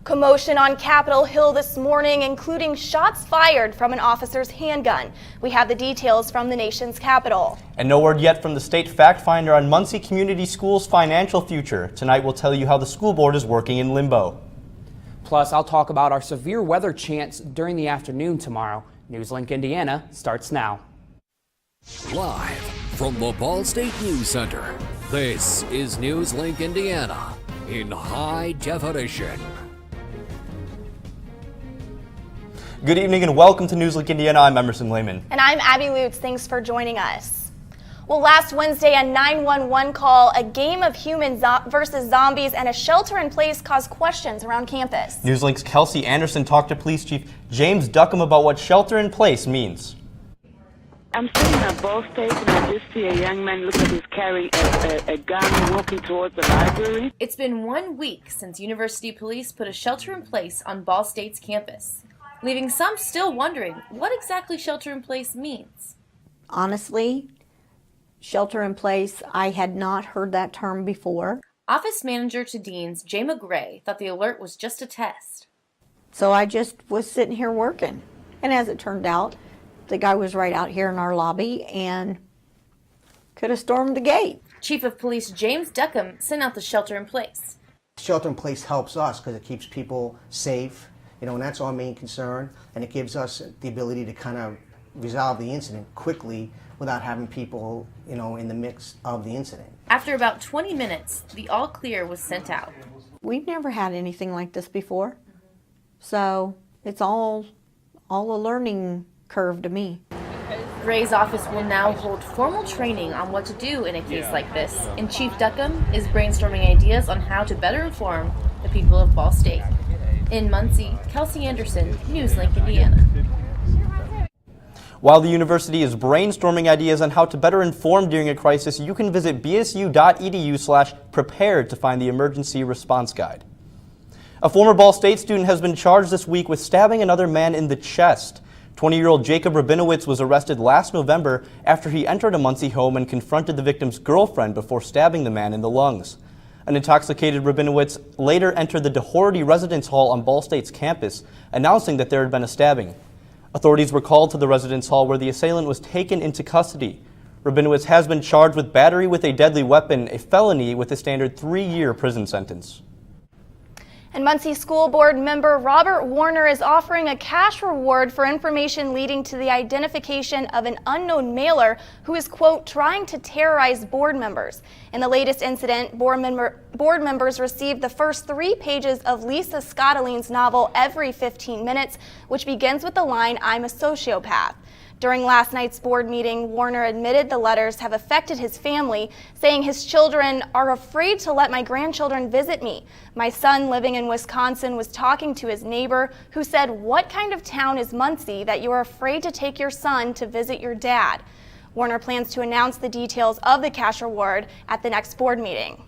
Commotion on Capitol Hill this morning, including shots fired from an officer's handgun. We have the details from the nation's capital. And no word yet from the state fact finder on Muncie Community Schools' financial future. Tonight we'll tell you how the school board is working in limbo. Plus, I'll talk about our severe weather chance during the afternoon tomorrow. NewsLink Indiana starts now. Live from the Ball State News Center, this is NewsLink Indiana in high definition. Good evening and welcome to NewsLink Indiana. I'm Emerson Lehman. And I'm Abby Lutz. Thanks for joining us. Well, last Wednesday, a 911 call, a game of humans versus zombies, and a shelter-in-place caused questions around campus. NewsLink's Kelsey Anderson talked to Police Chief James Duckham about what shelter-in-place means. I'm sitting at Ball State and I just see a young man look like he's carrying a gun walking towards the library. It's been 1 week since University Police put a shelter-in-place on Ball State's campus, leaving some still wondering what exactly shelter-in-place means. Honestly, shelter-in-place, I had not heard that term before. Office Manager to Dean's Jay McGray thought the alert was just a test. So I just was sitting here working. And as it turned out, the guy was right out here in our lobby and could have stormed the gate. Chief of Police James Duckham sent out the shelter-in-place. Shelter-in-place helps us because it keeps people safe. And that's our main concern, and it gives us the ability to kind of resolve the incident quickly without having people, in the mix of the incident. After about 20 minutes, the all clear was sent out. We've never had anything like this before, so it's all a learning curve to me. Gray's office will now hold formal training on what to do in a case like this, and Chief Duckham is brainstorming ideas on how to better inform the people of Ball State. In Muncie, Kelsey Anderson, NewsLink Indiana. While the university is brainstorming ideas on how to better inform during a crisis, you can visit bsu.edu/prepared to find the emergency response guide. A former Ball State student has been charged this week with stabbing another man in the chest. 20-year-old Jacob Rabinowitz was arrested last November after he entered a Muncie home and confronted the victim's girlfriend before stabbing the man in the lungs. An intoxicated Rabinowitz later entered the Doherty residence hall on Ball State's campus, announcing that there had been a stabbing. Authorities were called to the residence hall where the assailant was taken into custody. Rabinowitz has been charged with battery with a deadly weapon, a felony with a standard 3-year prison sentence. And Muncie School Board member Robert Warner is offering a cash reward for information leading to the identification of an unknown mailer who is, quote, trying to terrorize board members. In the latest incident, board members received the first 3 pages of Lisa Scottoline's novel Every 15 Minutes, which begins with the line, "I'm a sociopath." During last night's board meeting, Warner admitted the letters have affected his family, saying his children are afraid to let my grandchildren visit me. My son, living in Wisconsin, was talking to his neighbor who said, "What kind of town is Muncie that you are afraid to take your son to visit your dad?" Warner plans to announce the details of the cash reward at the next board meeting.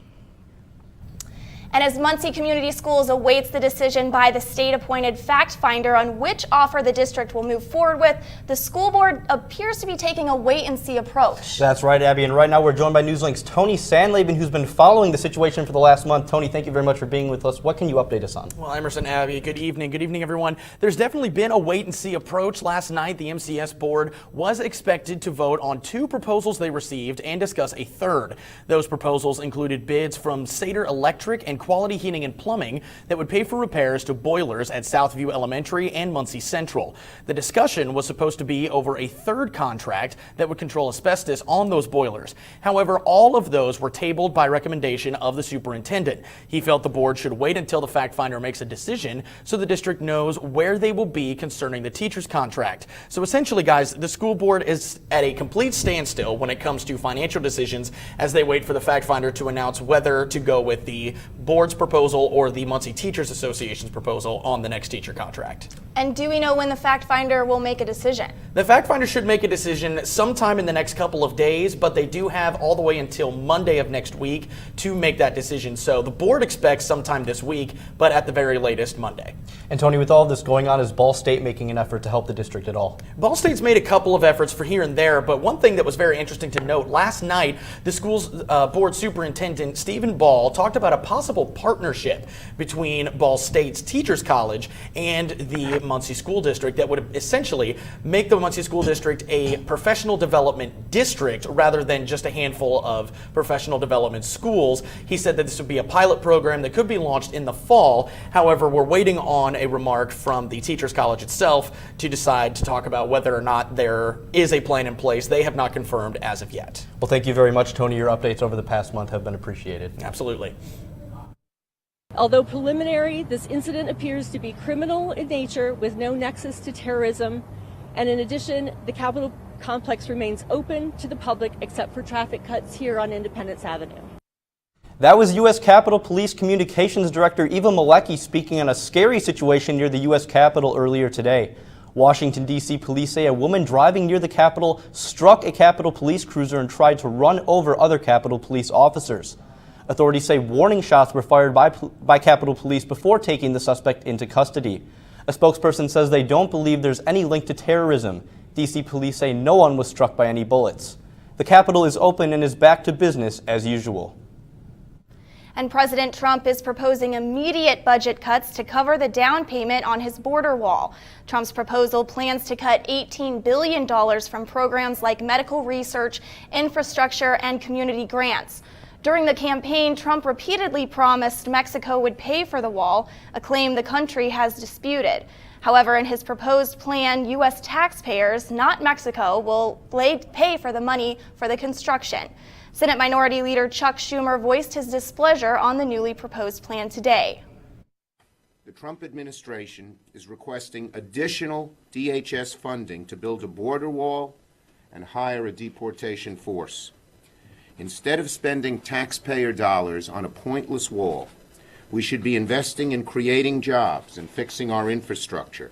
And as Muncie Community Schools awaits the decision by the state-appointed fact finder on which offer the district will move forward with, the school board appears to be taking a wait-and-see approach. That's right, Abby, and right now we're joined by NewsLink's Tony Sandlaben, who's been following the situation for the last month. Tony, thank you very much for being with us. What can you update us on? Well, Emerson, Abby, good evening. Good evening, everyone. There's definitely been a wait-and-see approach. Last night, the MCS board was expected to vote on 2 proposals they received and discuss a third. Those proposals included bids from Sater Electric and Quality Heating and Plumbing that would pay for repairs to boilers at Southview Elementary and Muncie Central. The discussion was supposed to be over a third contract that would control asbestos on those boilers. However, all of those were tabled by recommendation of the superintendent. He felt the board should wait until the fact finder makes a decision so the district knows where they will be concerning the teacher's contract. So essentially, guys, the school board is at a complete standstill when it comes to financial decisions as they wait for the fact finder to announce whether to go with the board's proposal or the Muncie Teachers Association's proposal on the next teacher contract. And do we know when the fact finder will make a decision? The fact finder should make a decision sometime in the next couple of days, but they do have all the way until Monday of next week to make that decision. So the board expects sometime this week, but at the very latest Monday. And Tony, with all of this going on, is Ball State making an effort to help the district at all? Ball State's made a couple of efforts for here and there, but one thing that was very interesting to note, last night the school's board superintendent, Stephen Ball, talked about a possible possible partnership between Ball State's Teachers College and the Muncie School District that would essentially make the Muncie School District a professional development district rather than just a handful of professional development schools. He said that this would be a pilot program that could be launched in the fall. However, we're waiting on a remark from the Teachers College itself to decide to talk about whether or not there is a plan in place. They have not confirmed as of yet. Well, thank you very much, Tony. Your updates over the past month have been appreciated. Absolutely. Although preliminary, this incident appears to be criminal in nature with no nexus to terrorism. And in addition, the Capitol complex remains open to the public except for traffic cuts here on Independence Avenue. That was U.S. Capitol Police Communications Director Eva Malecki speaking on a scary situation near the U.S. Capitol earlier today. Washington, D.C. police say a woman driving near the Capitol struck a Capitol Police cruiser and tried to run over other Capitol Police officers. Authorities say warning shots were fired by Capitol Police before taking the suspect into custody. A spokesperson says they don't believe there's any link to terrorism. D.C. police say no one was struck by any bullets. The Capitol is open and is back to business as usual. And President Trump is proposing immediate budget cuts to cover the down payment on his border wall. Trump's proposal plans to cut $18 billion from programs like medical research, infrastructure, and community grants. During the campaign, Trump repeatedly promised Mexico would pay for the wall, a claim the country has disputed. However, in his proposed plan, U.S. taxpayers, not Mexico, will pay for the money for the construction. Senate Minority Leader Chuck Schumer voiced his displeasure on the newly proposed plan today. The Trump administration is requesting additional DHS funding to build a border wall and hire a deportation force. Instead of spending taxpayer dollars on a pointless wall, we should be investing in creating jobs and fixing our infrastructure.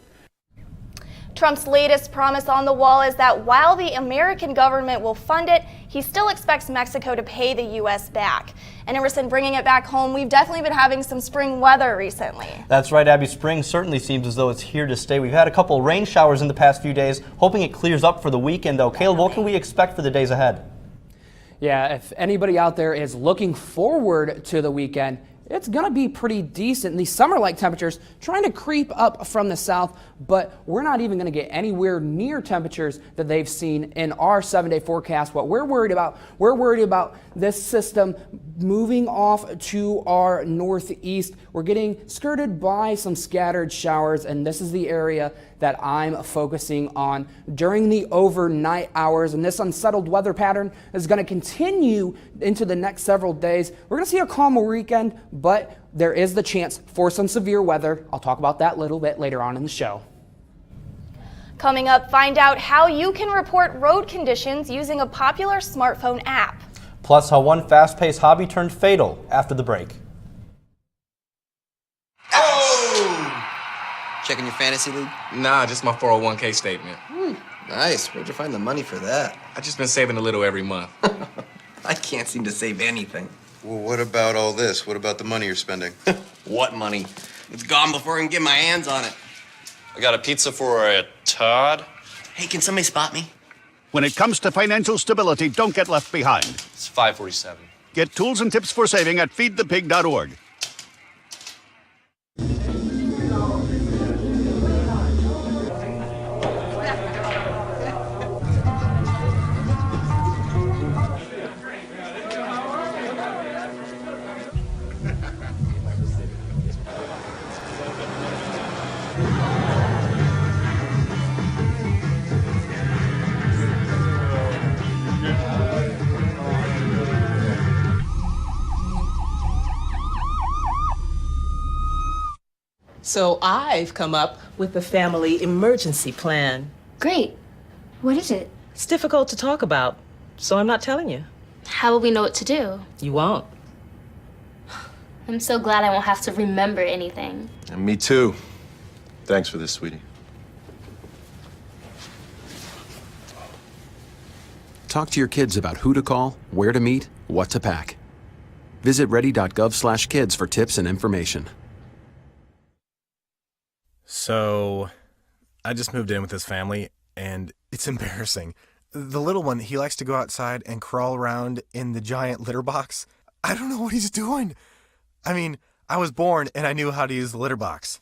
Trump's latest promise on the wall is that while the American government will fund it, he still expects Mexico to pay the U.S. back. And Emerson, bringing it back home, we've definitely been having some spring weather recently. That's right, Abby. Spring certainly seems as though it's here to stay. We've had a couple rain showers in the past few days, hoping it clears up for the weekend, though. Caleb, what can we expect for the days ahead? Yeah, if anybody out there is looking forward to the weekend, it's going to be pretty decent. These summer-like temperatures trying to creep up from the south, but we're not even going to get anywhere near temperatures that they've seen in our 7-day forecast. What we're worried about this system moving off to our northeast. We're getting skirted by some scattered showers, and this is the area that I'm focusing on during the overnight hours. And this unsettled weather pattern is going to continue into the next several days. We're going to see a calmer weekend, but there is the chance for some severe weather. I'll talk about that a little bit later on in the show. Coming up, find out how you can report road conditions using a popular smartphone app. Plus, how one fast-paced hobby turned fatal after the break. Checking your fantasy league? Nah, just my 401k statement. Nice. Where'd you find the money for that? I just been saving a little every month. I can't seem to save anything. Well, what about all this? What about the money you're spending? What money? It's gone before I can get my hands on it. I got a pizza for a Todd. Hey, can somebody spot me? When it comes to financial stability, don't get left behind. It's 547. Get tools and tips for saving at feedthepig.org. So I've come up with the family emergency plan. Great. What is it? It's difficult to talk about, so I'm not telling you. How will we know what to do? You won't. I'm so glad I won't have to remember anything. And me too. Thanks for this, sweetie. Talk to your kids about who to call, where to meet, what to pack. Visit ready.gov/kids for tips and information. So, I just moved in with this family, and it's embarrassing. The little one, he likes to go outside and crawl around in the giant litter box. I don't know what he's doing. I mean, I was born and I knew how to use the litter box.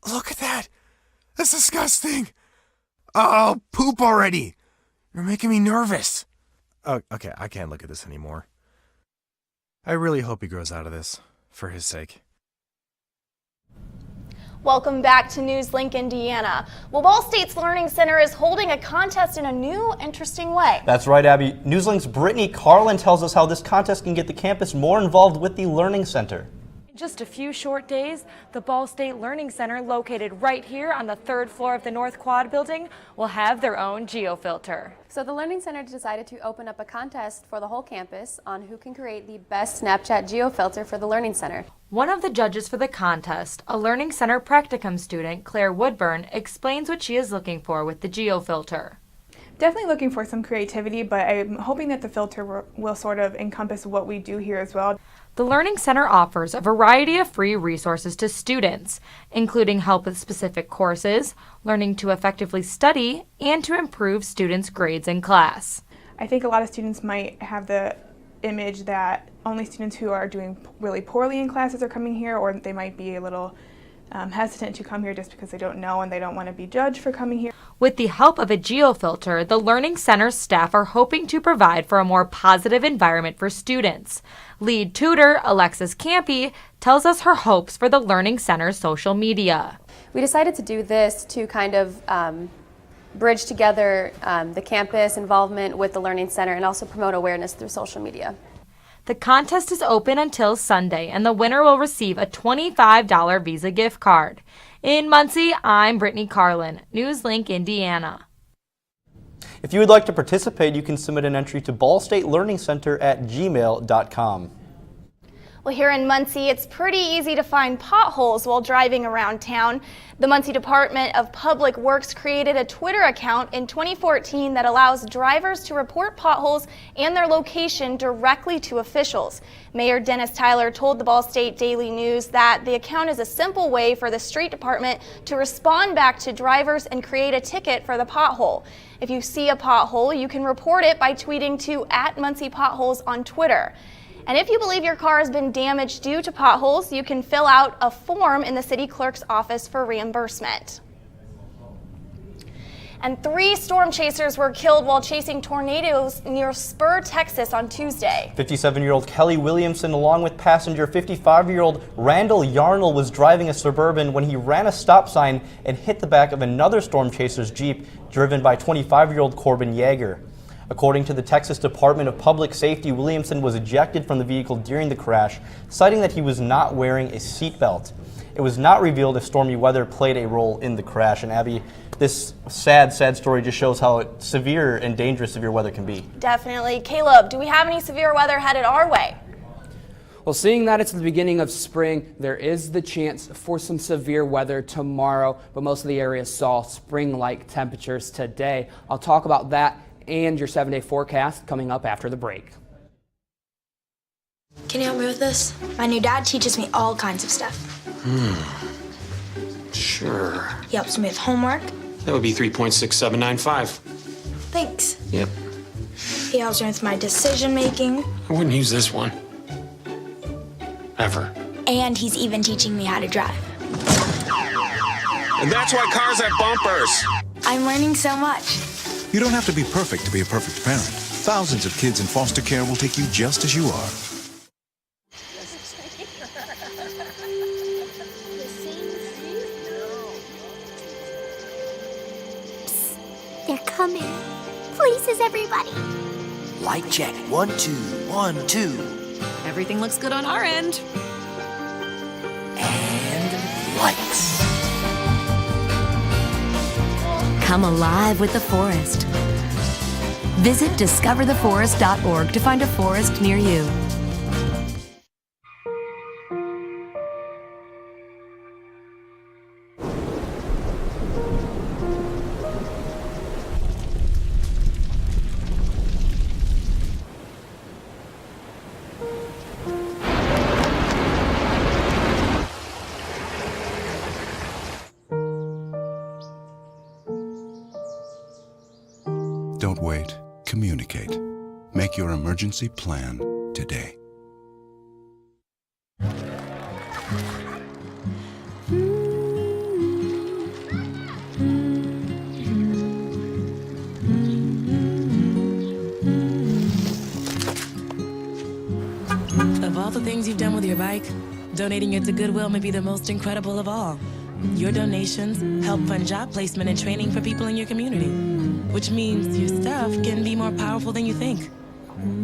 Look at that! That's disgusting! Oh, poop already! You're making me nervous. Oh, okay, I can't look at this anymore. I really hope he grows out of this, for his sake. Welcome back to NewsLink Indiana. Well, Ball State's Learning Center is holding a contest in a new, interesting way. That's right, Abby. NewsLink's Brittany Carlin tells us how this contest can get the campus more involved with the Learning Center. In just a few short days, the Ball State Learning Center, located right here on the 3rd floor of the North Quad building, will have their own geofilter. So the Learning Center decided to open up a contest for the whole campus on who can create the best Snapchat geofilter for the Learning Center. One of the judges for the contest, a Learning Center practicum student, Claire Woodburn, explains what she is looking for with the geofilter. Definitely looking for some creativity, but I'm hoping that the filter will sort of encompass what we do here as well. The Learning Center offers a variety of free resources to students, including help with specific courses, learning to effectively study, and to improve students' grades in class. I think a lot of students might have the image that only students who are doing really poorly in classes are coming here, or they might be a little hesitant to come here just because they don't know and they don't want to be judged for coming here. With the help of a geofilter, the Learning Center staff are hoping to provide for a more positive environment for students. Lead tutor Alexis Campy tells us her hopes for the Learning Center's social media. We decided to do this to kind of bridge together the campus involvement with the Learning Center and also promote awareness through social media. The contest is open until Sunday, and the winner will receive a $25 Visa gift card. In Muncie, I'm Brittany Carlin, NewsLink Indiana. If you would like to participate, you can submit an entry to ballstatelearningcenter@gmail.com. Well, here in Muncie, it's pretty easy to find potholes while driving around town. The Muncie Department of Public Works created a Twitter account in 2014 that allows drivers to report potholes and their location directly to officials. Mayor Dennis Tyler told the Ball State Daily News that the account is a simple way for the street department to respond back to drivers and create a ticket for the pothole. If you see a pothole, you can report it by tweeting to @MunciePotholes on Twitter. And if you believe your car has been damaged due to potholes, you can fill out a form in the city clerk's office for reimbursement. And 3 storm chasers were killed while chasing tornadoes near Spur, Texas on Tuesday. 57-year-old Kelly Williamson, along with passenger 55-year-old Randall Yarnell, was driving a Suburban when he ran a stop sign and hit the back of another storm chaser's Jeep, driven by 25-year-old Corbin Yeager. According to the Texas Department of Public Safety, Williamson was ejected from the vehicle during the crash, citing that he was not wearing a seatbelt. It was not revealed if stormy weather played a role in the crash. And Abby, this sad story just shows how severe and dangerous severe weather can be. Definitely. Caleb, do we have any severe weather headed our way? Well, seeing that it's the beginning of spring, there is the chance for some severe weather tomorrow, but most of the area saw spring-like temperatures today. I'll talk about that and your 7-day forecast coming up after the break. Can you help me with this? My new dad teaches me all kinds of stuff. Sure. He helps me with homework. That would be 3.6795. Thanks. Yep. He helps me with my decision making. I wouldn't use this one. Ever. And he's even teaching me how to drive. And that's why cars have bumpers. I'm learning so much. You don't have to be perfect to be a perfect parent. Thousands of kids in foster care will take you just as you are. They're coming. Places, everybody. Light check. 1, 2, 1, 2. Everything looks good on our end. And lights. Come alive with the forest. Visit discovertheforest.org to find a forest near you. Don't wait. Communicate. Make your emergency plan today. you've done with your bike, donating it to Goodwill may be the most incredible of all. Your donations help fund job placement and training for people in your community, which means your stuff can be more powerful than you think.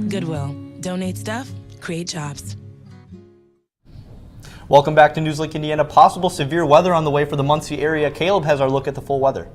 Goodwill. Donate stuff, create jobs. Welcome back to NewsLink Indiana. Possible severe weather on the way for the Muncie area. Caleb has our look at the full weather.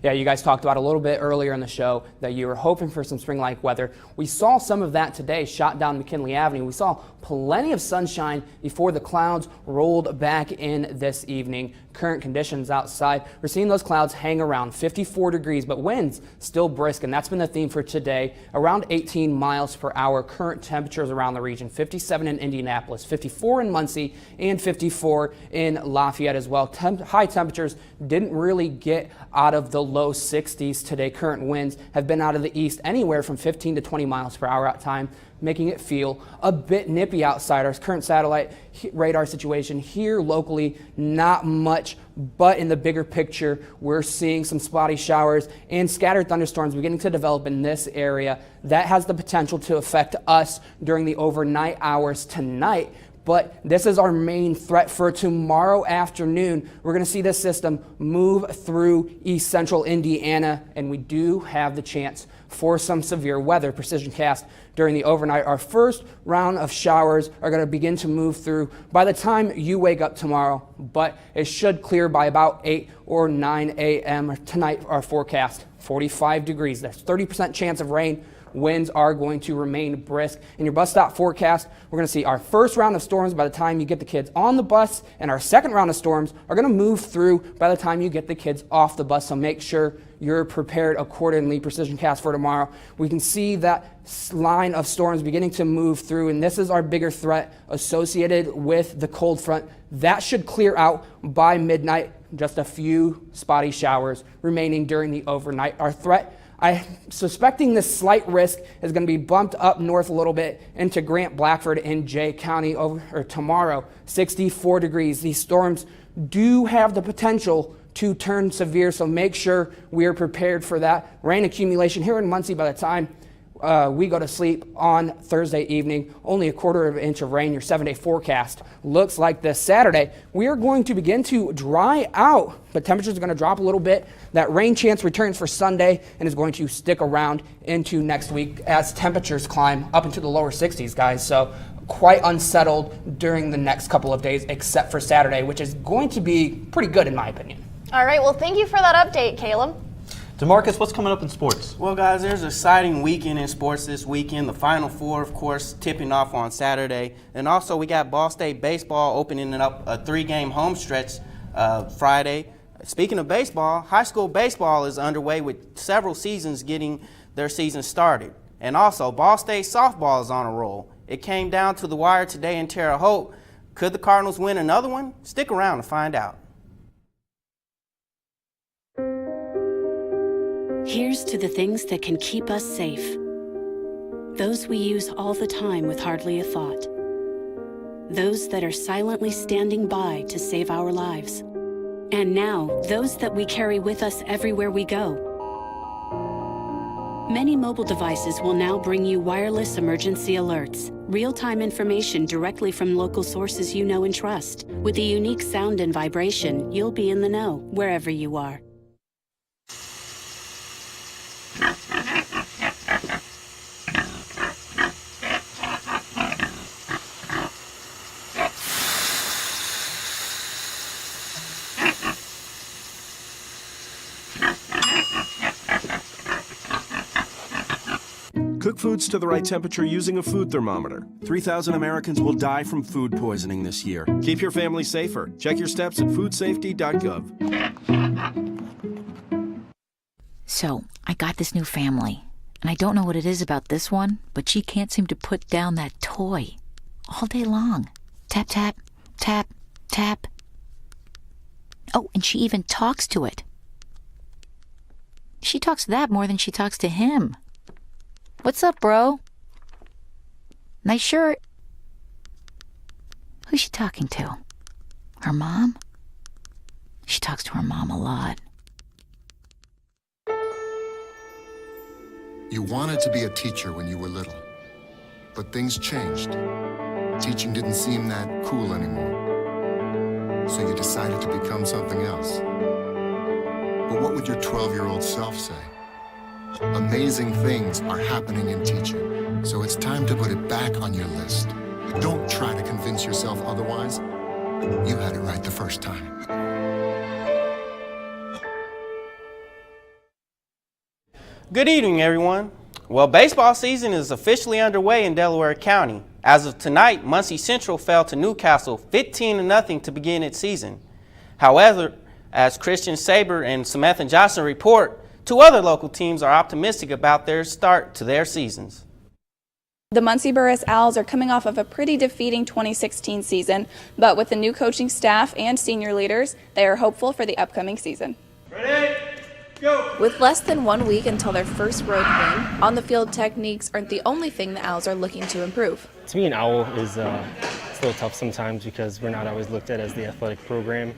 Yeah, you guys talked about a little bit earlier in the show that you were hoping for some spring-like weather. We saw some of that today, shot down McKinley Avenue. We saw plenty of sunshine before the clouds rolled back in this evening. Current conditions outside, we're seeing those clouds hang around 54 degrees, but winds still brisk, and that's been the theme for today. Around 18 miles per hour. Current temperatures around the region, 57 in Indianapolis, 54 in Muncie, and 54 in Lafayette as well. High temperatures didn't really get out of the low 60s today. Current winds have been out of the east anywhere from 15 to 20 miles per hour at time, making it feel a bit nippy outside. Our current satellite radar situation here locally, not much, but in the bigger picture, we're seeing some spotty showers and scattered thunderstorms beginning to develop in this area. That has the potential to affect us during the overnight hours tonight. But this is our main threat for tomorrow afternoon. We're going to see this system move through east central Indiana, and we do have the chance for some severe weather. Precision cast during the overnight. Our first round of showers are going to begin to move through by the time you wake up tomorrow, but it should clear by about 8 or 9 a.m. Tonight, our forecast, 45 degrees. That's 30% chance of rain. Winds are going to remain brisk. In your bus stop forecast, we're going to see our first round of storms by the time you get the kids on the bus, and our second round of storms are going to move through by the time you get the kids off the bus. So make sure you're prepared accordingly. Precision cast for tomorrow. We can see that line of storms beginning to move through, and this is our bigger threat associated with the cold front. That should clear out by midnight. Just a few spotty showers remaining during the overnight. Our threat, I'm suspecting this slight risk is going to be bumped up north a little bit into Grant, Blackford, and Jay County tomorrow, 64 degrees. These storms do have the potential to turn severe, so make sure we are prepared for that. Rain accumulation here in Muncie by the time we go to sleep on Thursday evening, only a quarter of an inch of rain. Your 7-day forecast looks like this Saturday. We are going to begin to dry out, but temperatures are going to drop a little bit. That rain chance returns for Sunday and is going to stick around into next week as temperatures climb up into the lower 60s, guys. So quite unsettled during the next couple of days, except for Saturday, which is going to be pretty good in my opinion. All right, well, thank you for that update, Caleb. DeMarcus, what's coming up in sports? Well, guys, there's an exciting weekend in sports this weekend. The Final Four, of course, tipping off on Saturday. And also, we got Ball State baseball opening up a 3-game home stretch Friday. Speaking of baseball, high school baseball is underway with several seasons getting their season started. And also, Ball State softball is on a roll. It came down to the wire today in Terre Haute. Could the Cardinals win another one? Stick around to find out. Here's to the things that can keep us safe. Those we use all the time with hardly a thought. Those that are silently standing by to save our lives. And now, those that we carry with us everywhere we go. Many mobile devices will now bring you wireless emergency alerts, real-time information directly from local sources you know and trust. With the unique sound and vibration, you'll be in the know, wherever you are. Cook foods to the right temperature using a food thermometer. 3,000 Americans will die from food poisoning this year. Keep your family safer. Check your steps at foodsafety.gov. So, I got this new family, and I don't know what it is about this one, but she can't seem to put down that toy all day long. Tap, tap, tap, tap. Oh, and she even talks to it. She talks to that more than she talks to him. What's up, bro? Nice shirt. Who's she talking to? Her mom? She talks to her mom a lot. You wanted to be a teacher when you were little. But things changed. Teaching didn't seem that cool anymore. So you decided to become something else. But what would your 12-year-old self say? Amazing things are happening in teaching, so it's time to put it back on your list. Don't try to convince yourself otherwise. You had it right the first time. Good evening, everyone. Well, baseball season is officially underway in Delaware County. As of tonight, Muncie Central fell to Newcastle 15-0 to begin its season. However, as Christian Saber and Samantha Johnson report, 2 other local teams are optimistic about their start to their seasons. The Muncie Burris Owls are coming off of a pretty defeating 2016 season, but with the new coaching staff and senior leaders, they are hopeful for the upcoming season. Ready? Go! With less than 1 week until their first road win, on-the-field techniques aren't the only thing the Owls are looking to improve. To me, an owl is it's a little tough sometimes because we're not always looked at as the athletic program.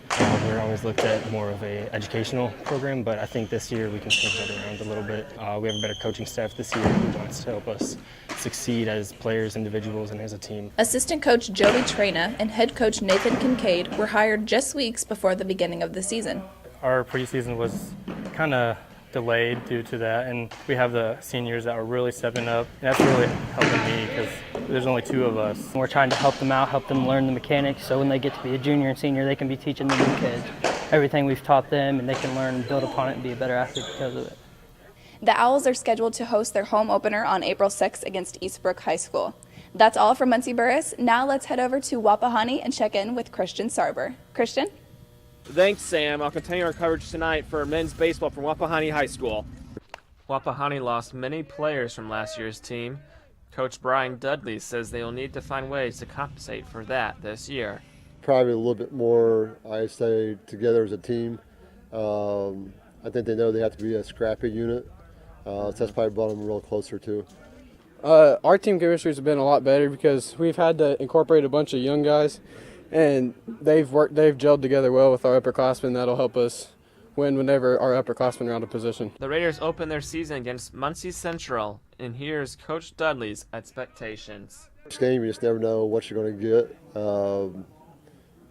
We're always looked at more of a educational program, but I think this year we can change that around a little bit. We have a better coaching staff this year who wants to help us succeed as players, individuals, and as a team. Assistant coach Joey Trena and head coach Nathan Kincaid were hired just weeks before the beginning of the season. Our preseason was kind of delayed due to that, and we have the seniors that are really stepping up. And that's really helping me because there's only 2 of us. We're trying to help them out, help them learn the mechanics, so when they get to be a junior and senior, they can be teaching the new kids everything we've taught them, and they can learn and build upon it and be a better athlete because of it. The Owls are scheduled to host their home opener on April 6th against Eastbrook High School. That's all from Muncie Burris. Now let's head over to Wapahani and check in with Christian Sarber. Christian? Thanks, Sam. I'll continue our coverage tonight for men's baseball from Wapahani High School. Wapahani lost many players from last year's team. Coach Brian Dudley says they will need to find ways to compensate for that this year. Probably a little bit more, I say, together as a team. I think they know they have to be a scrappy unit. So that's probably brought them real closer too. Our team chemistry has been a lot better because we've had to incorporate a bunch of young guys, and they've gelled together well with our upperclassmen. That'll help us win whenever our upperclassmen are out of position. The Raiders open their season against Muncie Central, and here's Coach Dudley's expectations. This game, you just never know what you're going to get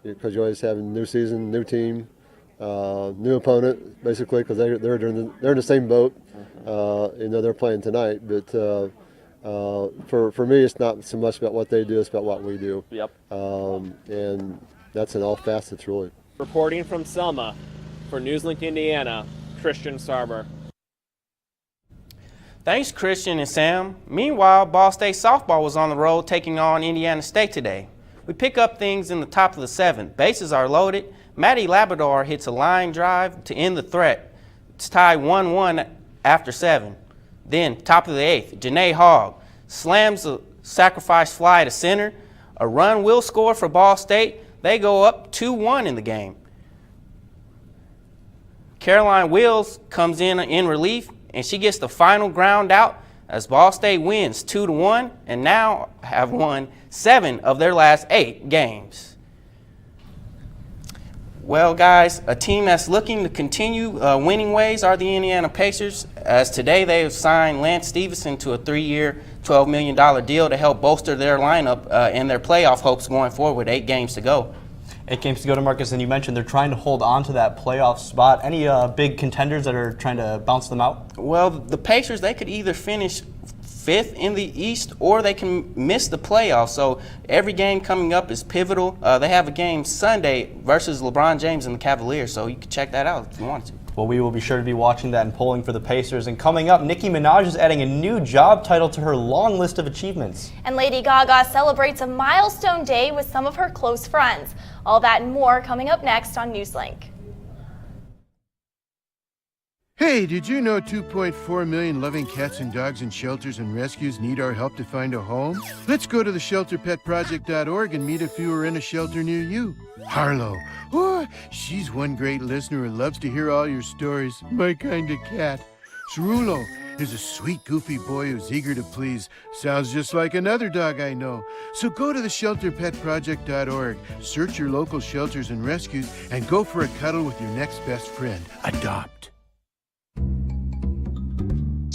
because you always have a new season, new team, new opponent, basically, because they're in the same boat. They're playing tonight, but for me, it's not so much about what they do; it's about what we do. Yep. And that's in all facets, really. Reporting from Selma, for NewsLink Indiana, Christian Sarber. Thanks, Christian and Sam. Meanwhile, Ball State softball was on the road taking on Indiana State today. We pick up things in the top of the 7th. Bases are loaded. Maddie Labrador hits a line drive to end the threat. It's tied 1-1 after 7. Then, top of the 8th, Janae Hogg slams a sacrifice fly to center. A run will score for Ball State. They go up 2-1 in the game. Caroline Wills comes in relief, and she gets the final ground out as Ball State wins 2-1 and now have won 7 of their last 8 games. Well, guys, a team that's looking to continue winning ways are the Indiana Pacers, as today they have signed Lance Stevenson to a 3-year, $12 million deal to help bolster their lineup and their playoff hopes going forward with 8 games to go. 8 games to go to Marcus, and you mentioned they're trying to hold on to that playoff spot. Any big contenders that are trying to bounce them out? Well, the Pacers, they could either finish 5th in the East or they can miss the playoffs. So every game coming up is pivotal. They have a game Sunday versus LeBron James and the Cavaliers, so you can check that out if you want to. Well, we will be sure to be watching that and polling for the Pacers. And coming up, Nicki Minaj is adding a new job title to her long list of achievements. And Lady Gaga celebrates a milestone day with some of her close friends. All that and more coming up next on NewsLink. Hey, did you know 2.4 million loving cats and dogs in shelters and rescues need our help to find a home? Let's go to theshelterpetproject.org and meet a few who are in a shelter near you. Harlow, oh, she's one great listener who loves to hear all your stories. My kind of cat. Cerulo is a sweet, goofy boy who's eager to please. Sounds just like another dog I know. So go to theshelterpetproject.org, search your local shelters and rescues, and go for a cuddle with your next best friend. Adopt.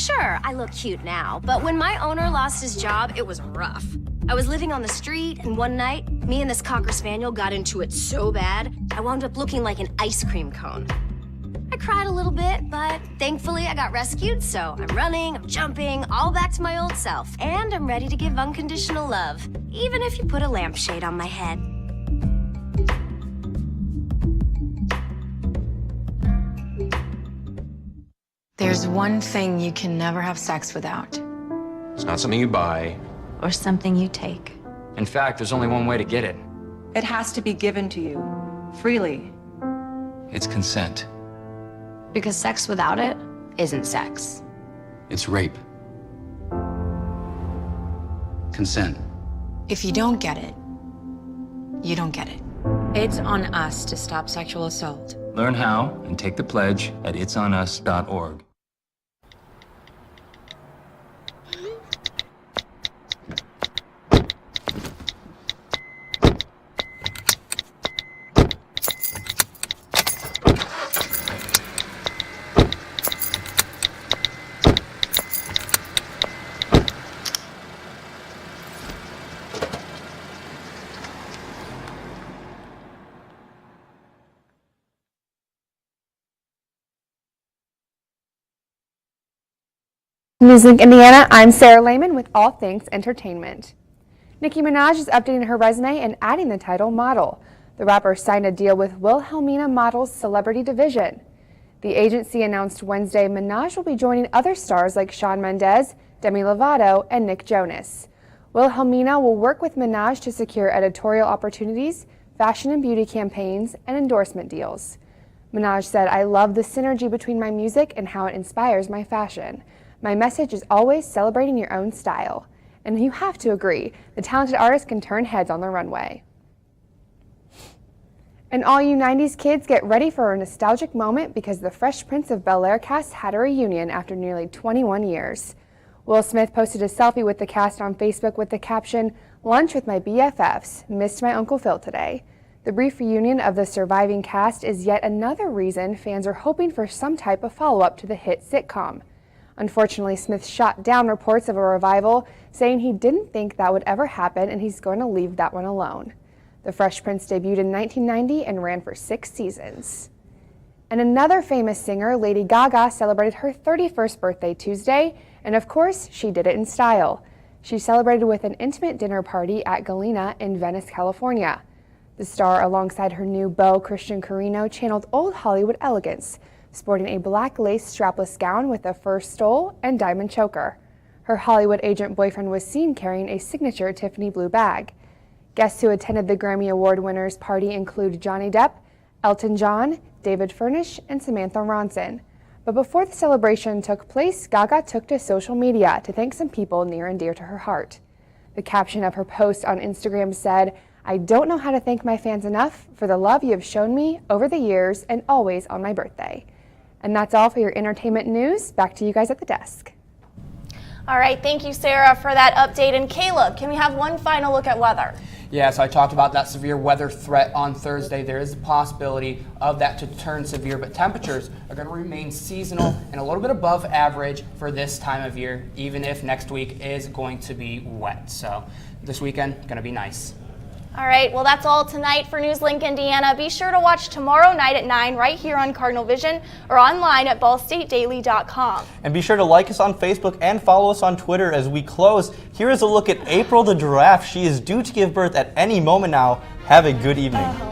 Sure, I look cute now, but when my owner lost his job, it was rough. I was living on the street, and one night, me and this Cocker Spaniel got into it so bad, I wound up looking like an ice cream cone. I cried a little bit, but thankfully I got rescued, so I'm running, I'm jumping, all back to my old self, and I'm ready to give unconditional love, even if you put a lampshade on my head. There's one thing you can never have sex without. It's not something you buy. Or something you take. In fact, there's only one way to get it. It has to be given to you, freely. It's consent. Because sex without it isn't sex. It's rape. Consent. If you don't get it, you don't get it. It's on us to stop sexual assault. Learn how and take the pledge at itsonus.org. NewsLink Indiana, I'm Sarah Lehman with All Things Entertainment. Nicki Minaj is updating her resume and adding the title model. The rapper signed a deal with Wilhelmina Models Celebrity Division. The agency announced Wednesday Minaj will be joining other stars like Shawn Mendes, Demi Lovato, and Nick Jonas. Wilhelmina will work with Minaj to secure editorial opportunities, fashion and beauty campaigns, and endorsement deals. Minaj said, "I love the synergy between my music and how it inspires my fashion. My message is always celebrating your own style." And you have to agree, the talented artist can turn heads on the runway. And all you 90s kids, get ready for a nostalgic moment because the Fresh Prince of Bel-Air cast had a reunion after nearly 21 years. Will Smith posted a selfie with the cast on Facebook with the caption, "Lunch with my BFFs, missed my Uncle Phil today." The brief reunion of the surviving cast is yet another reason fans are hoping for some type of follow-up to the hit sitcom. Unfortunately, Smith shot down reports of a revival, saying he didn't think that would ever happen and he's going to leave that one alone. The Fresh Prince debuted in 1990 and ran for 6 seasons. And another famous singer, Lady Gaga, celebrated her 31st birthday Tuesday, and of course, she did it in style. She celebrated with an intimate dinner party at Galena in Venice, California. The star, alongside her new beau, Christian Carino, channeled old Hollywood elegance, sporting a black lace strapless gown with a fur stole and diamond choker. Her Hollywood agent boyfriend was seen carrying a signature Tiffany blue bag. Guests who attended the Grammy Award winners' party include Johnny Depp, Elton John, David Furnish, and Samantha Ronson. But before the celebration took place, Gaga took to social media to thank some people near and dear to her heart. The caption of her post on Instagram said, "I don't know how to thank my fans enough for the love you have shown me over the years and always on my birthday." And that's all for your entertainment news. Back to you guys at the desk. All right, thank you, Sarah, for that update. And Caleb, can we have one final look at weather? Yeah, so I talked about that severe weather threat on Thursday. There is a possibility of that to turn severe, but temperatures are going to remain seasonal and a little bit above average for this time of year, even if next week is going to be wet. So this weekend, going to be nice. All right, well, that's all tonight for NewsLink Indiana. Be sure to watch tomorrow night at 9 right here on Cardinal Vision or online at ballstatedaily.com. And be sure to like us on Facebook and follow us on Twitter as we close. Here is a look at April the giraffe. She is due to give birth at any moment now. Have a good evening.